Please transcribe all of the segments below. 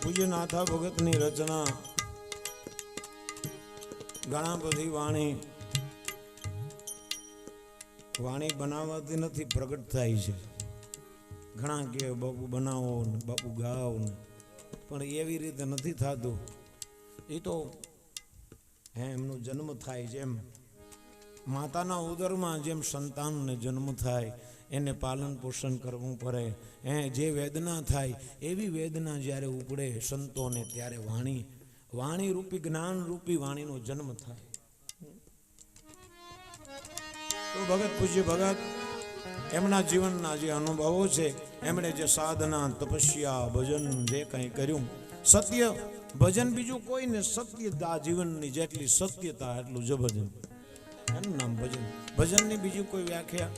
પૂજ્ય નાથા ભગતની રચના ઘણા બધી વાણી બનાવવાથી નથી, પ્રગટ થાય છે. ઘણા કે બાપુ બનાવો ને બાપુ ગાઓ ને, પણ એવી રીતે નથી થતું. એ તો એમનો જન્મ થાય છે. એમ માતાના ઉદરમાં જેમ સંતાનને જન્મ થાય એને પાલન પોષણ કરવું પડે, જે વેદના થાય એવી વેદના જ્યારે ઉપડે સંતોને ત્યારે વાણી રૂપી જ્ઞાન રૂપી વાણીનો જન્મ થાય. તો ભગત પૂજ્ય ભગત એમના જીવનના જે અનુભવો છે, એમણે જે સાધના તપસ્યા ભજન જે કંઈ કર્યું, સત્ય ભજન બીજું કોઈ ને, સત્યતા જીવનની જેટલી સત્યતા એટલું જ ભજન. એનું નામ ભજન. ભજનની બીજી કોઈ વ્યાખ્યા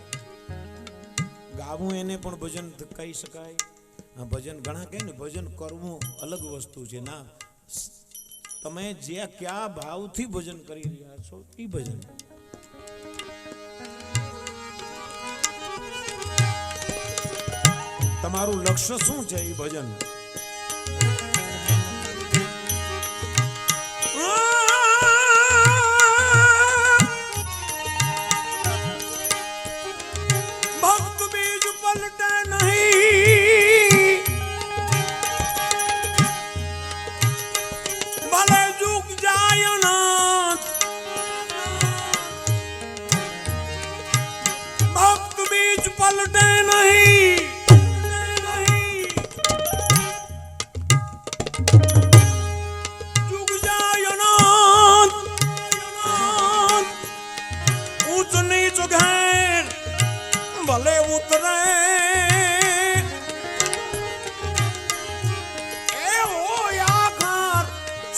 ગાવું એને પણ ભજન કહી શકાય. ભજન ઘણા કહે ને ભજન કરવું અલગ વસ્તુ છે. ના, તમે જે કયા ભાવથી ભજન કરી રહ્યા છો એ ભજન. તમારું લક્ષ્ય શું છે એ ભજન. ભલે ઉતરે એ હોય આખાર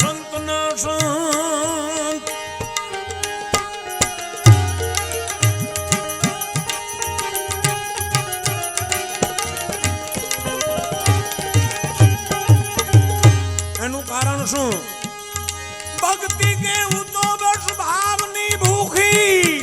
સંતના સંત. એનું કારણ શું? ભક્તિ કેવું તો બસ ભાવની ભૂખી.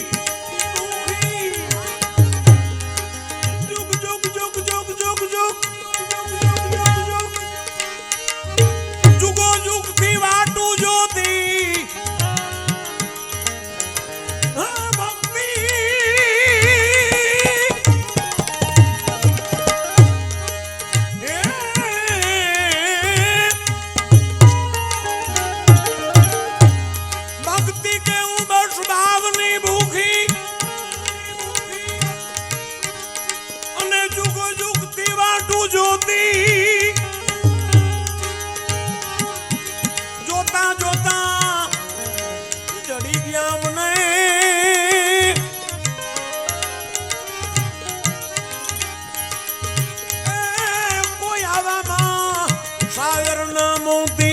જોતા જોતા જડી ગયા મને કોઈ આવામાં શાયર ના મોતી.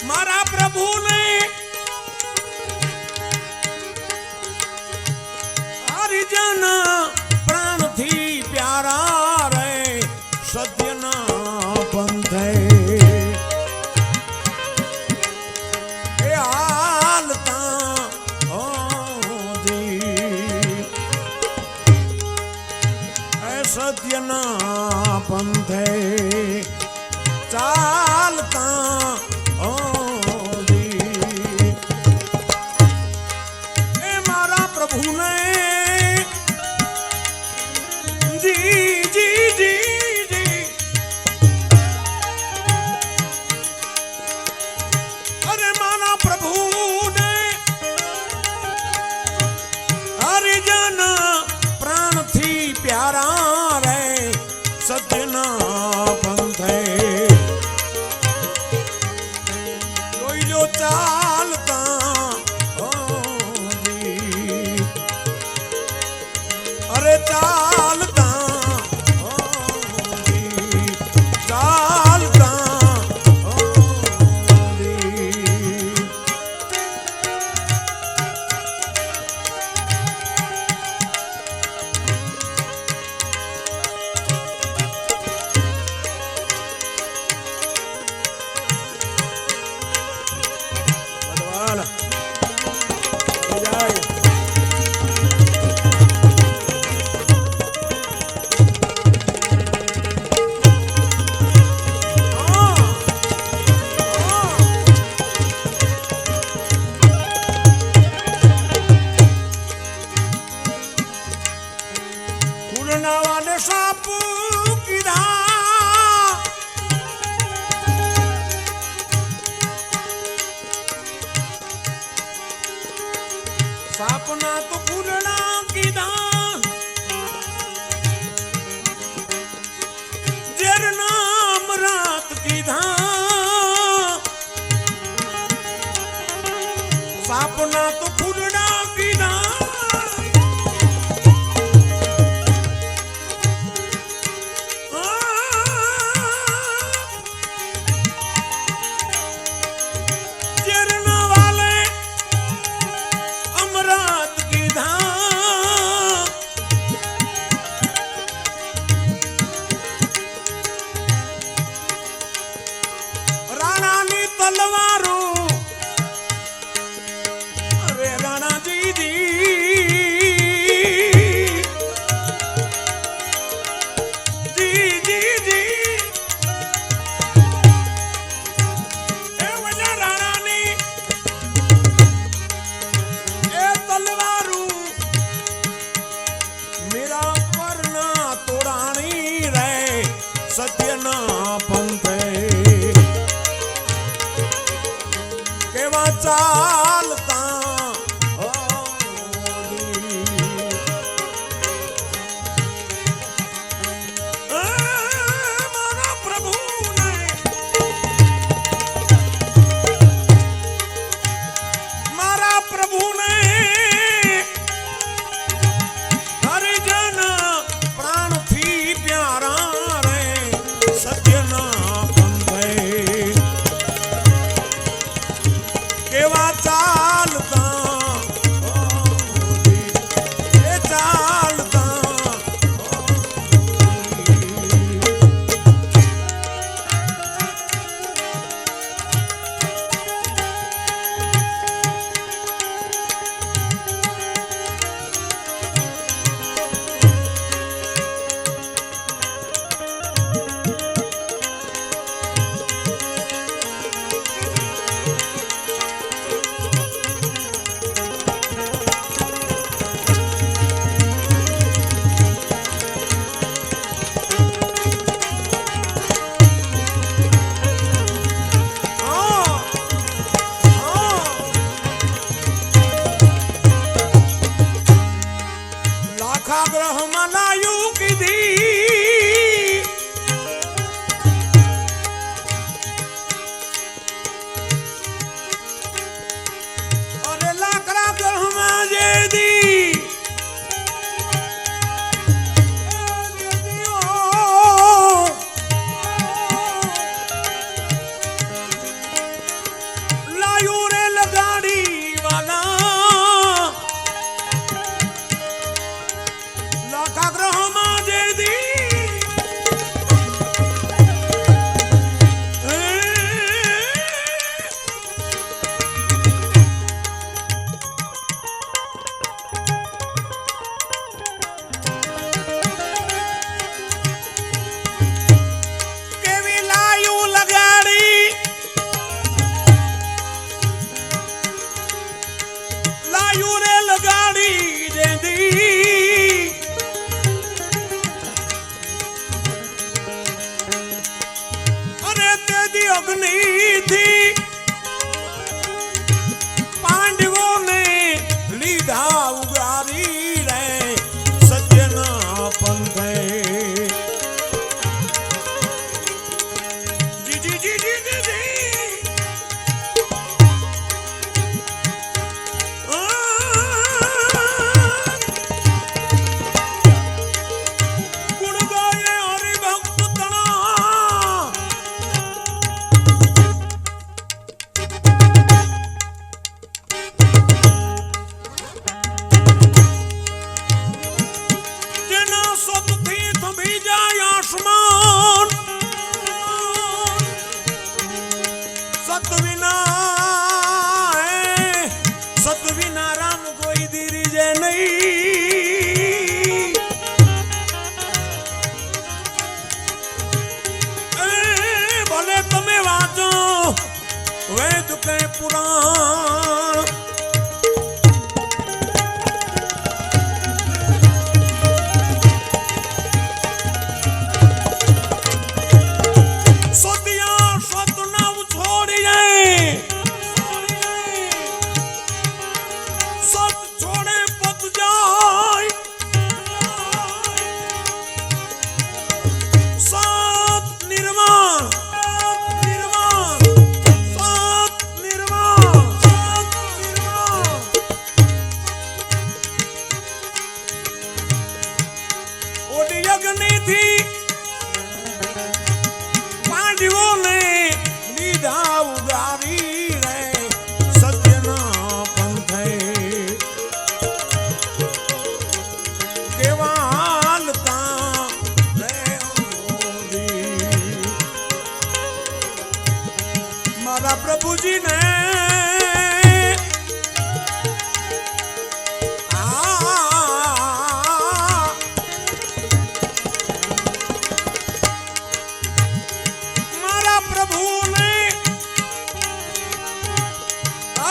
મારા પ્રભુને હરિજન પ્રાણથી પ્યારા રે સત્યના પંથે એ હાલતા સત્યના પંથે ચાલતા એ મારા પ્રભુને જી જી જી જી અરે મારા પ્રભુને હરિજન પ્રાણથી પ્યારા રે સત્યના પંથે જોઈ લો ચાલતા અરે ચાલતા ચાલતા सापना तो फूलना कीधा जरना अमरात कीधा सापना तो फूलना कीधा जरना वाले अमरात कीधा राणा नी तलवारों सत्यना पंथे केवा चालता मारा प्रभु ने हरिजन प्राण थी प्यारा सत्यना पंथे केवा चालता चालता ग्रह मनायु की दी अरे लाकड़ा ग्रह माजे दी लायू रे लगाड़ी वाला ग्रह माजे दी केवी लायू लगाड़ी लायू रे लगाड़ी दे दी अग्नि थी पांडवों ने लीधा उगारी रे सज्जना पंथे जी जी जी जी जी जी गुण गाये हरि भक्त तना सत विना राम कोई दीरीजे नहीं भले तमे वाचो वेद के पुराण सत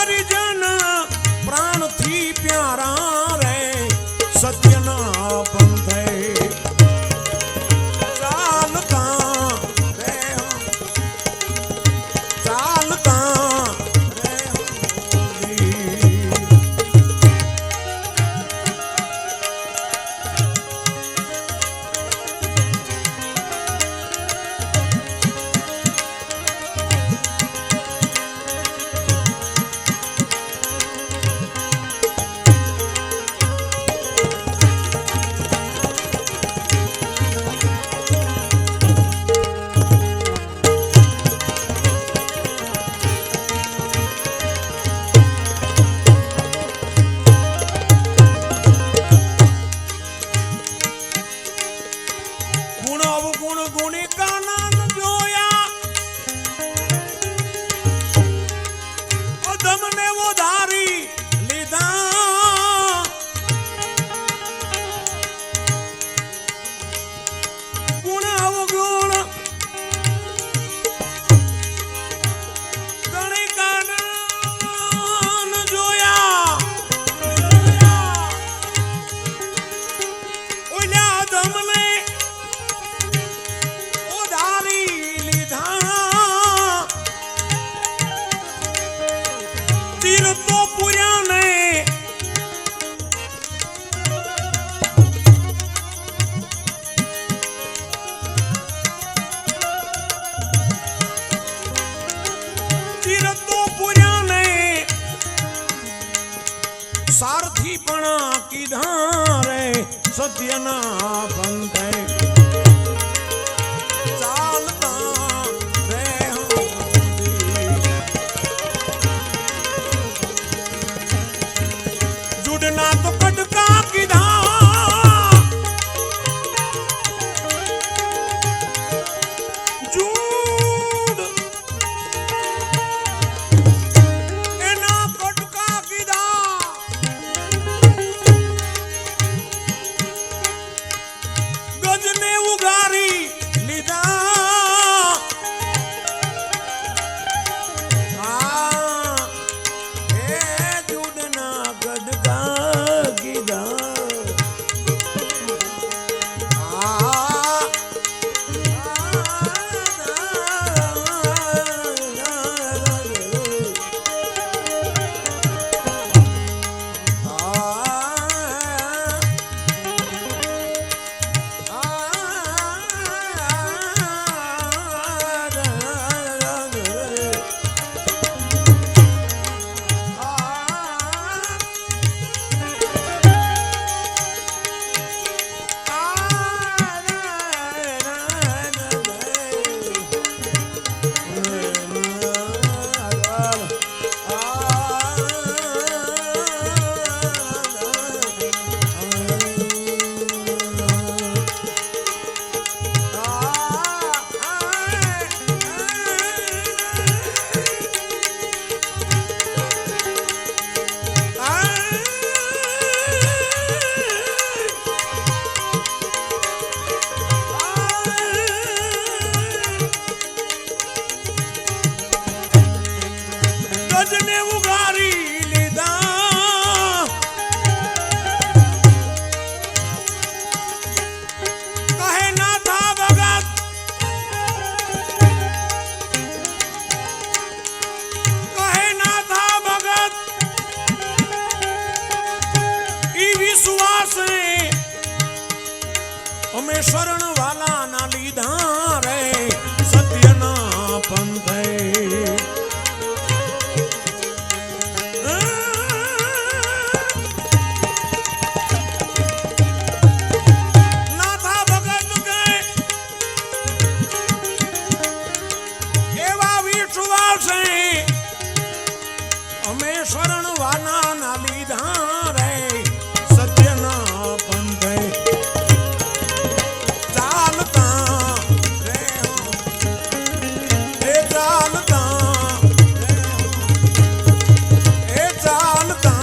परिजन प्राण थी प्यारा रे सत्यना पंथे चालता रे चालता रे सारथी पणा की धारे सत्यना पंथे चालता रे जुड़ना तो कटका की धार जुड़ एना कटका की धार गजने उगारी लीधा जुड़ना गडगा कीधा गजने उगारी लीधा कहे ना था भगत कहे ना था भगत ई विश्वास हमें शरण वाला ना लीधा रे सत्यना पंथे हमें शरण वाला ना लीधा रे सत्यना पंथे चालता रे चालता रे चालता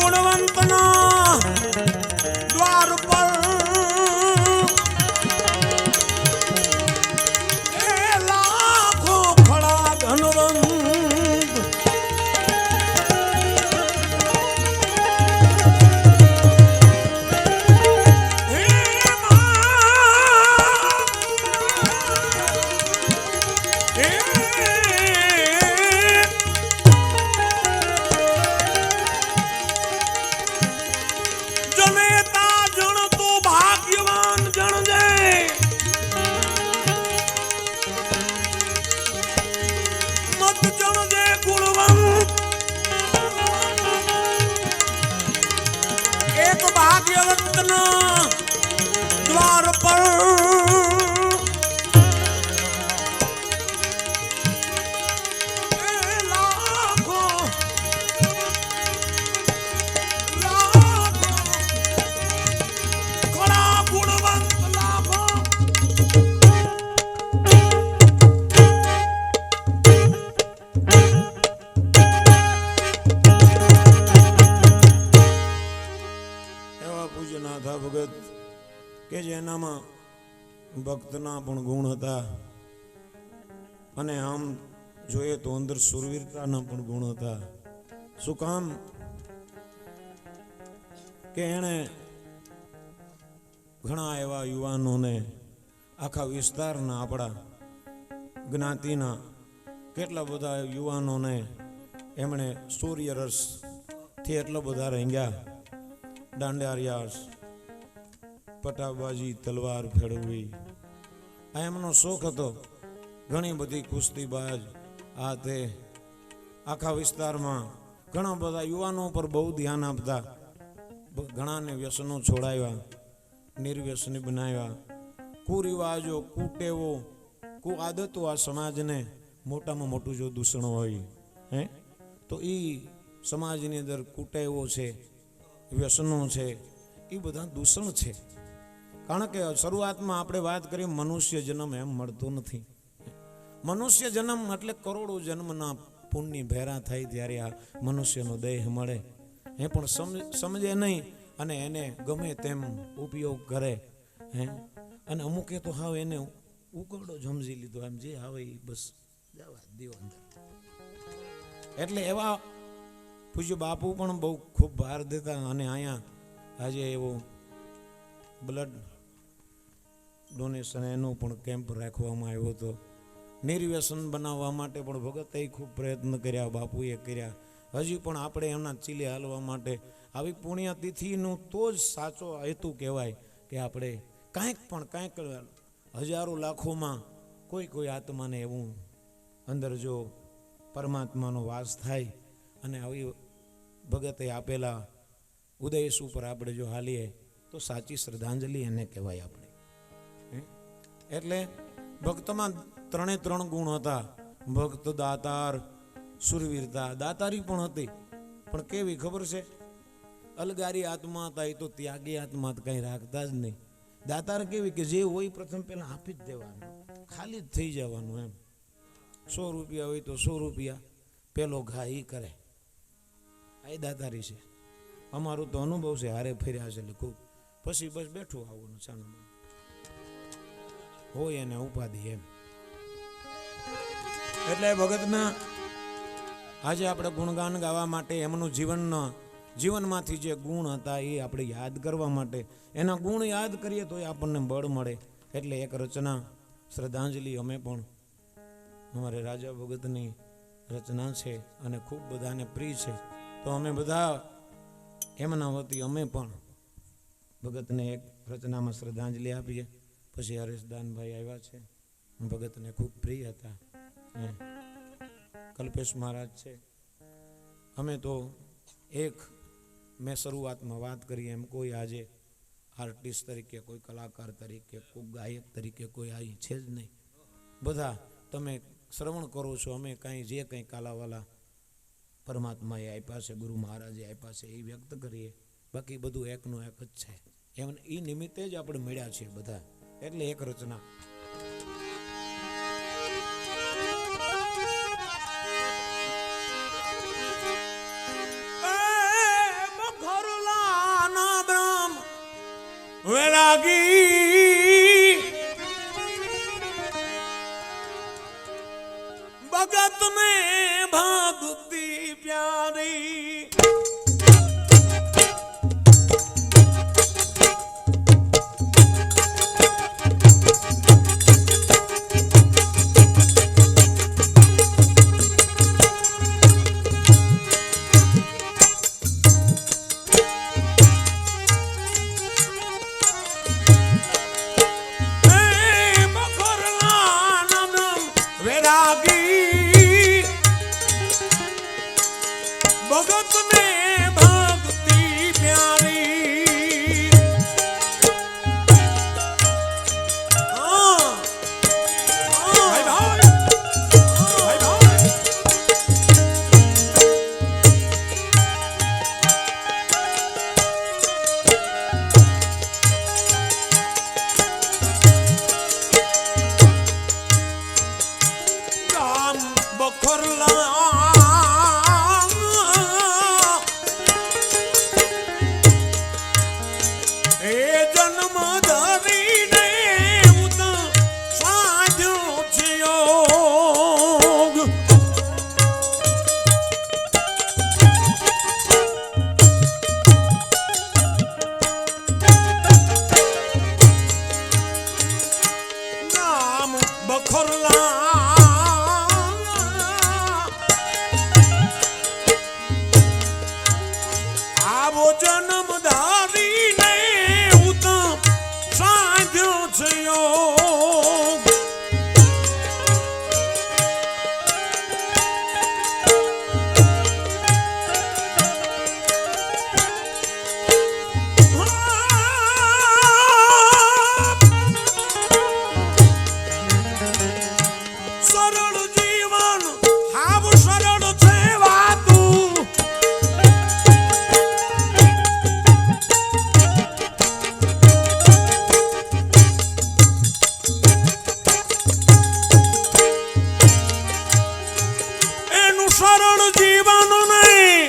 ગુણવંતના દ્વાર પર એ લાખો ખડા ધનવંત ભાગ્યવંતના દ્વાર પર લાખો ઘણા ગુણવંત લાખો નાથા ભગત કે જેનામાં ભક્તના પણ ગુણ હતા અને આમ જોઈએ તો અંદર સુરવીરતાના પણ ગુણ હતા. શું કામ કે એણે ઘણા એવા યુવાનોને આખા વિસ્તારના આપણા જ્ઞાતિના કેટલા બધા યુવાનોને એમણે સૂર્યરસથી એટલા બધા રંગ્યા. દાંડિયા પટાબાજી તલવાર ફેરવવી આ એમનો શોખ હતો. ઘણી બધી કુસ્તીબાજ આ તે આખા વિસ્તારમાં ઘણા બધા યુવાનો પર બહુ ધ્યાન આપતા. ઘણાને વ્યસનો છોડાવ્યા, નિર્વ્યસની બનાવ્યા. કુરિવાજો, કુટેવો, કુ આદતો આ સમાજને મોટામાં મોટું જો દૂષણ હોય તો એ સમાજની અંદર કુટેવો છે, વ્યસનો છે, એ બધા દૂષણ છે. કારણ કે શરૂઆતમાં આપણે વાત કરીએ મનુષ્ય જન્મ એમ મળતો નથી. મનુષ્ય જન્મ એટલે કરોડો જન્મના પુણ્ય ભેરા થાય ત્યારે આ મનુષ્યનો દેહ મળે. એ પણ સમજે નહીં અને એને ગમે તેમ ઉપયોગ કરે અને અમુકે તો હાવ એને ઉકરડો સમજી લીધો, એમ જે આવે એ બસ જવા દો અંદર. એટલે એવા પૂજ્ય બાપુ પણ બહુ ખૂબ ભાર દેતા અને અહીંયા આજે એવો બ્લડ ડોનેશન એનો પણ કેમ્પ રાખવામાં આવ્યો હતો. નિર્વ્યસન બનાવવા માટે પણ ભગતે ખૂબ પ્રયત્ન કર્યા, બાપુએ કર્યા. હજી પણ આપણે એમના ચીલે હાલવા માટે આવી પુણ્યતિથિનું તો જ સાચો હેતુ કહેવાય કે આપણે કાંઈક હજારો લાખોમાં કોઈ આત્માને એવું અંદર જો પરમાત્માનો વાસ થાય અને આવી ભગતે આપેલા ઉદયસ ઉપર આપણે જો હાલીએ તો સાચી શ્રદ્ધાંજલિ એને કહેવાય આપણે. એટલે ભક્તમાં 3 ગુણ હતા. ભક્ત, દાતાર, સુરવીરતા. દાતારી પણ હતી, પણ કેવી ખબર છે? અલગારી આત્મા હતા, એ તો ત્યાગી આત્મા કંઈ રાખતા જ નહીં. દાતાર કેવી કે જે હોય પ્રથમ પહેલા આપી જ દેવાનું, ખાલી જ થઈ જવાનું. એમ 100 રૂપિયા હોય તો 100 રૂપિયા પેલો ઘા એ કરે. આ દાતારી છે. અમારું તો અનુભવ છે, હારે ફર્યા છે એટલે ખૂબ. પછી બસ બેઠું આવવાનું છાનામાં હોય એને ઉપાધિ એમ. એટલે ભગતના આજે આપણે ગુણગાન ગાવા માટે એમનું જીવનમાંથી જે ગુણ હતા એ આપણે યાદ કરવા માટે એના ગુણ યાદ કરીએ તો આપણને બળ મળે. એટલે એક રચના શ્રદ્ધાંજલિ અમે પણ અમારે રાજા ભગતની રચના છે અને ખૂબ બધાને પ્રિય છે. તો અમે બધા એમના વતી અમે પણ ભગતને એક રચનામાં શ્રદ્ધાંજલિ આપીએ. પછી હરેશદાનભાઈ આવ્યા છે, ભગતને ખૂબ પ્રિય હતા. કલ્પેશ મહારાજ છે. અમે તો એક મેં શરૂઆતમાં વાત કરી એમ કોઈ આજે આર્ટિસ્ટ તરીકે, કોઈ કલાકાર તરીકે, કોઈ ગાયક તરીકે કોઈ આવી છે જ નહીં. બધા તમે શ્રવણ કરો છો. અમે જે કંઈ કાલાવાલા પરમાત્માએ આપ્યા છે, ગુરુ મહારાજે આપ્યા છે એ વ્યક્ત કરીએ. બાકી બધું એકનું એક જ છે. એમ એ નિમિત્તે જ આપણે મળ્યા છીએ બધા. એટલે એક રચના वैरागी भगत में भक्ति प्यारी भगत में भक्ति प्यारी भाई भाई भाई भाई राम बखरला बखरला आवो जन्म धारी ने उतम साध्यो छयो सरल जीवन नहीं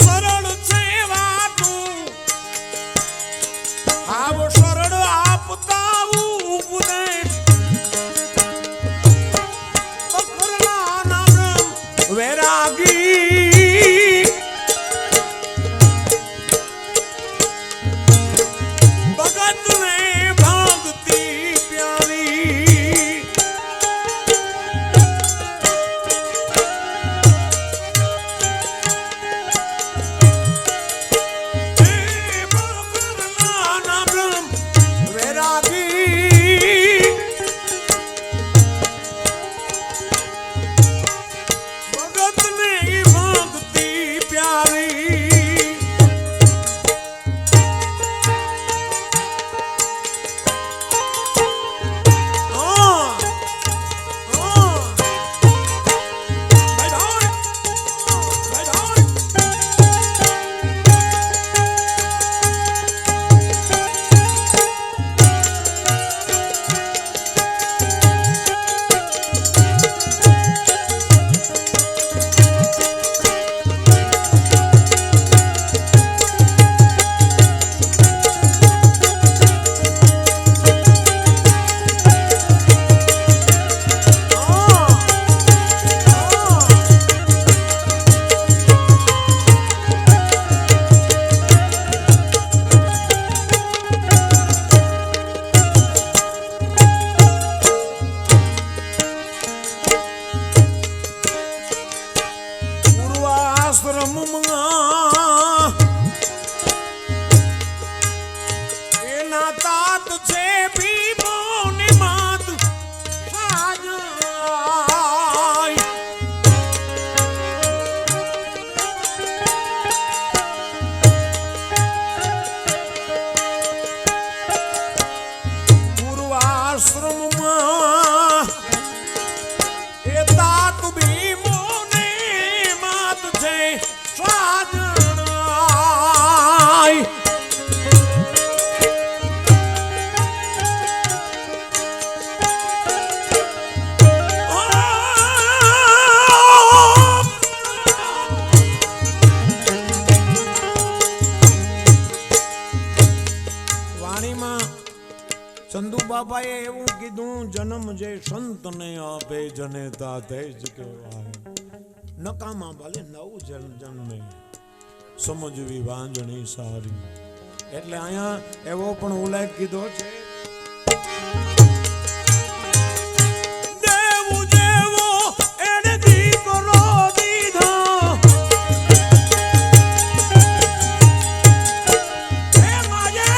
सरल सेवा तू आव सरल आपता उपदेश बखरला नाम वैरागी भगत में भक्ति प्यारी ચંદુ બાપાએ એવું કીધું, જન્મ જે સંતને આપે જનેતા તે જ કહેવાય. નકામા ભલે નવ જન્મે સમજવી વાંજણી સારી. એટલે અહીંયા એવો પણ ઉલ્લેખ કીધો છે, દેવું જેવો એને દીકરો દીધો, હે માજે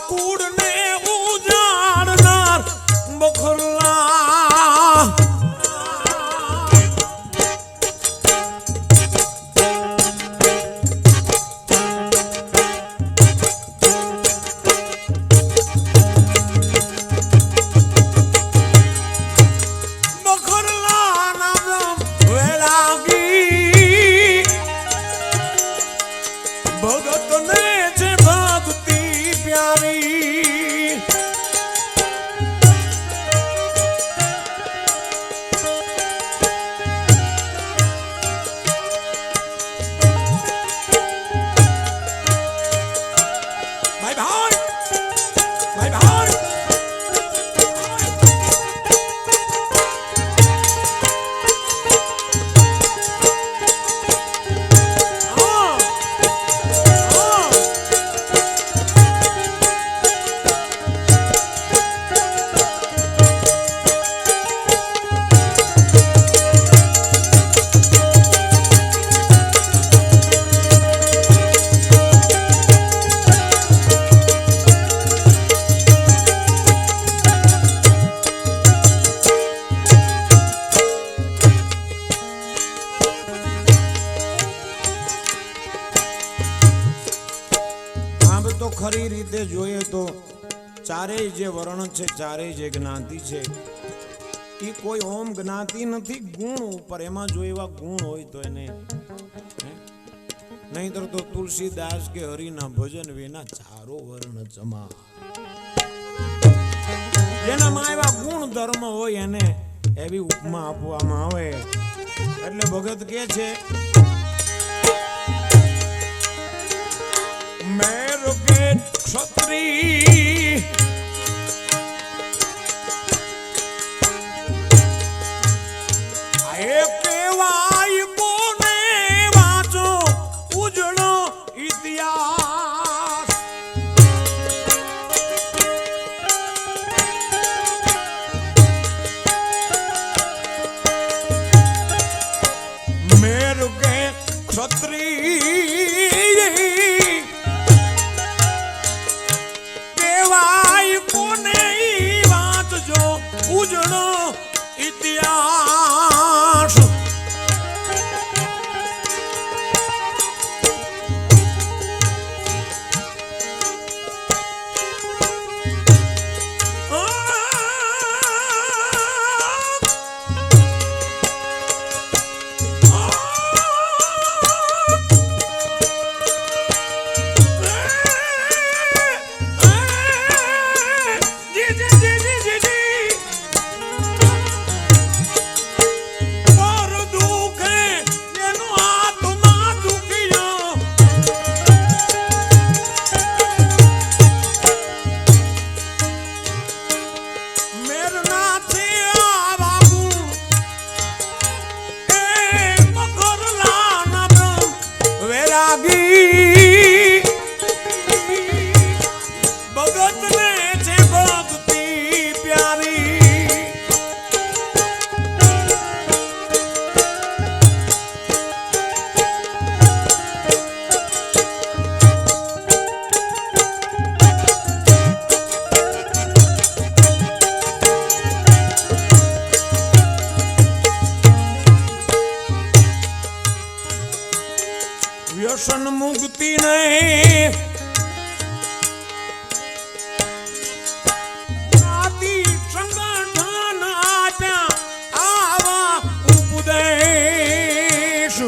કુળને ઉજાડનાર બખરલા. બખરલા નામ વેલાગી ભગતને છે ભક્તિ પ્યારી. તો ખરી રીતે જોઈએ તો ચારેય જે વર્ણ છે, ચારેય જે જ્ઞાતિ છે, એ કોઈ ઓમ જ્ઞાતિ નથી ગુણ ઉપર. એમાં જો એવા ગુણ હોય તો એને, નહીતર તો તુલસીદાસ કે હરિના ભજન વિના ચારો વર્ણ જમા. જેનામાં એવા ગુણ ધર્મ હોય એને એવી ઉપમા આપવામાં આવે. એટલે ભગત કે છે, મેર કે ક્ષત્રિય એ કેવાય કોને વાંચો ઉજળો ઇતિહાસ. મેર કે ક્ષત્રિય કેવાય કોને વાંચજો ઉજળો ઇતિહાસ. વ્યસન મુક્તિ નહીં જ્ઞાતિ સંગઠન આપ્યા આવા ઉપદેશ.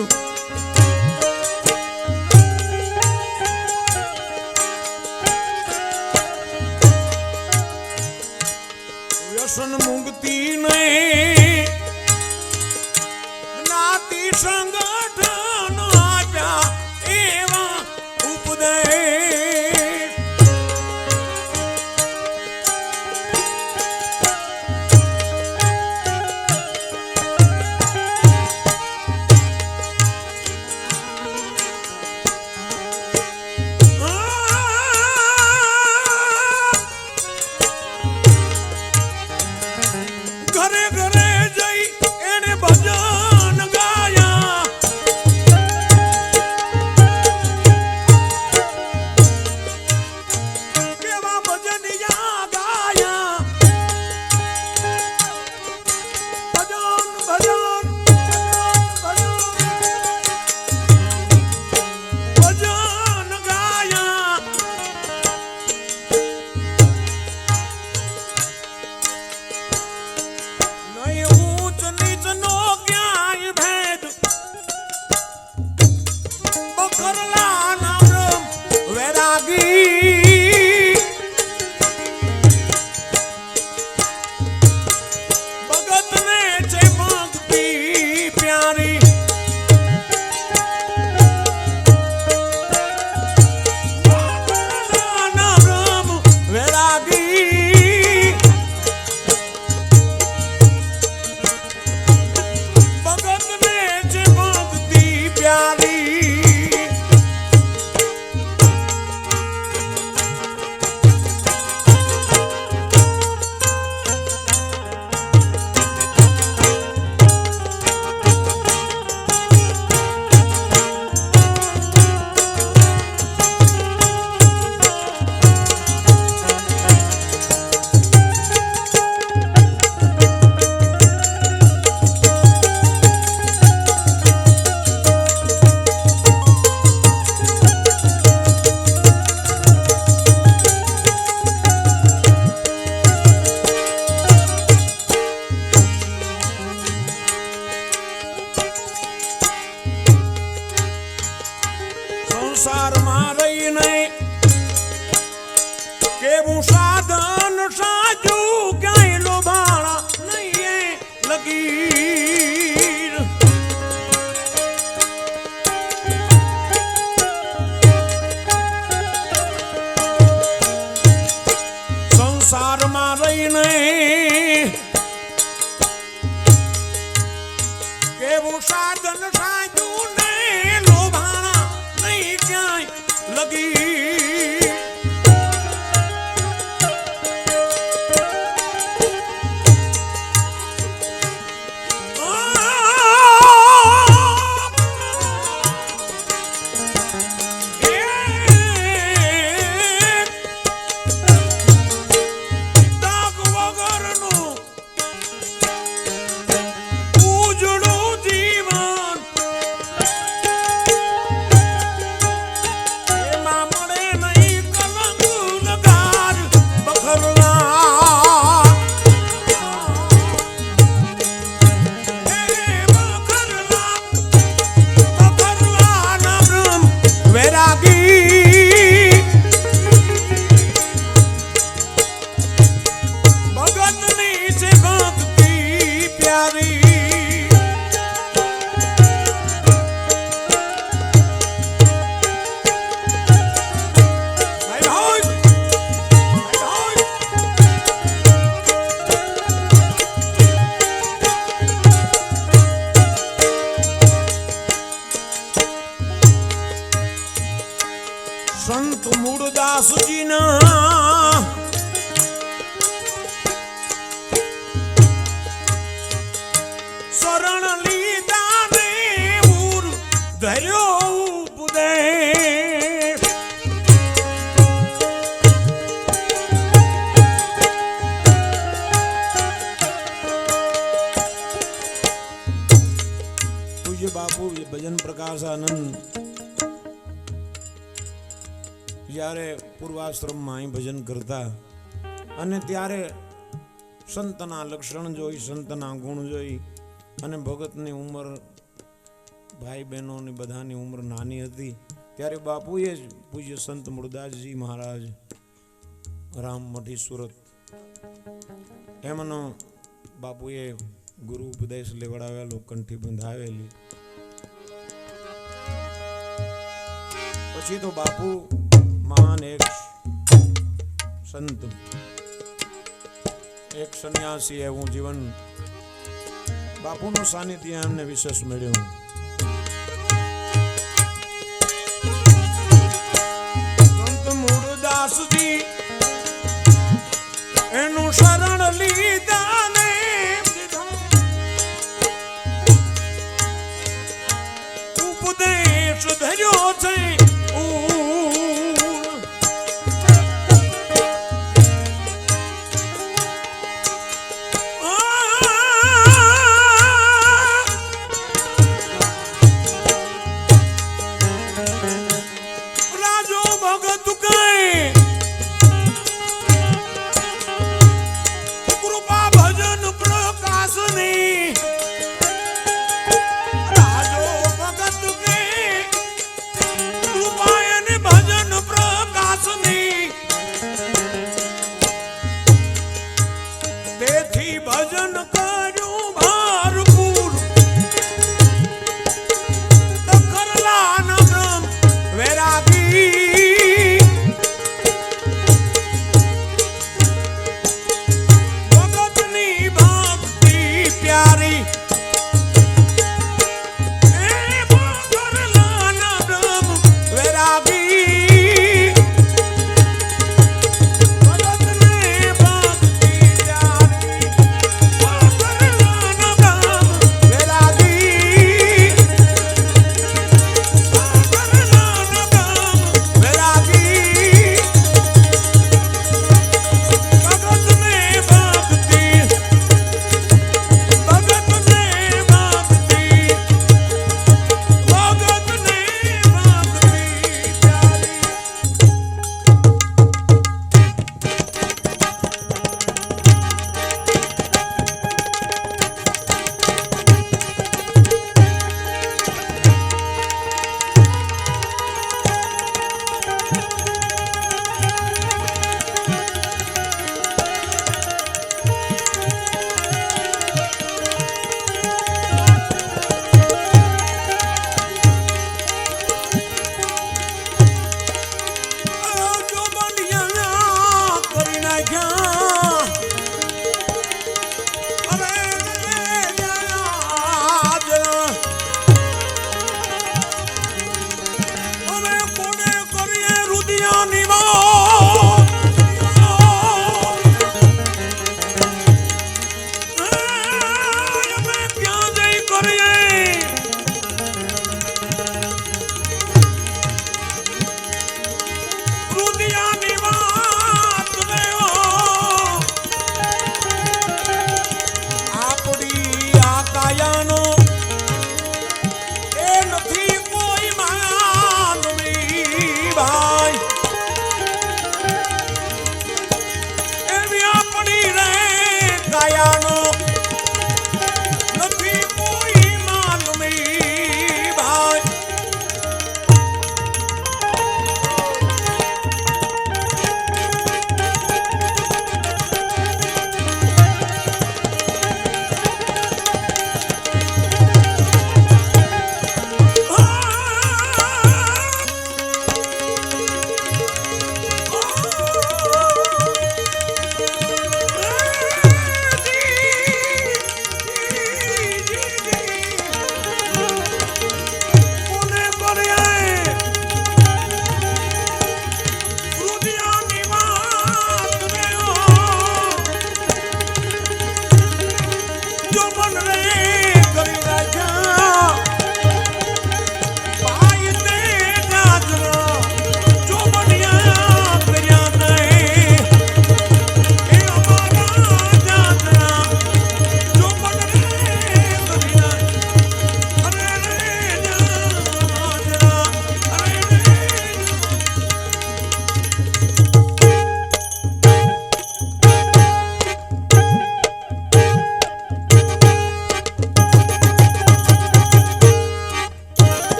સંસારમાં રહીને કેવું સાધન સાજું ક્યાંય લોભાણા નહીં લગીર સંસારમાં રહીને કેવું સાધન સાજું ને લોભાણા નહીં ક્યાંય લગી સંત મૂળદાસજીના શરણ લીધા ને ઉર ધર્યો ઉપદેશ પૂજ્ય બાપુ ભજન પ્રકાશ આનંદ જ્યારે પૂર્વાશ્રમમાં અહીં ભજન કરતા અને ત્યારે સંતના લક્ષણ જોઈ સંતના ગુણ જોઈ અને ભગતની ઉંમર ભાઈ બહેનોની બધાની ઉંમર નાની હતી ત્યારે બાપુએ જ પૂજ્ય સંત મૂળદાસજી મહારાજ રામમઠી સુરત એમનો બાપુએ ગુરુ ઉપદેશ લેવડાવેલો કંઠી બંધાવેલી પછી તો બાપુ મહાન એક સંત એક સંન્યાસી એવું જીવન બાપુનું સાનિધ્ય એમને વિશેષ મળ્યું સંત મૂળદાસજી એનું શરણ લીધા ને ઉપદેશ ધર્યો છે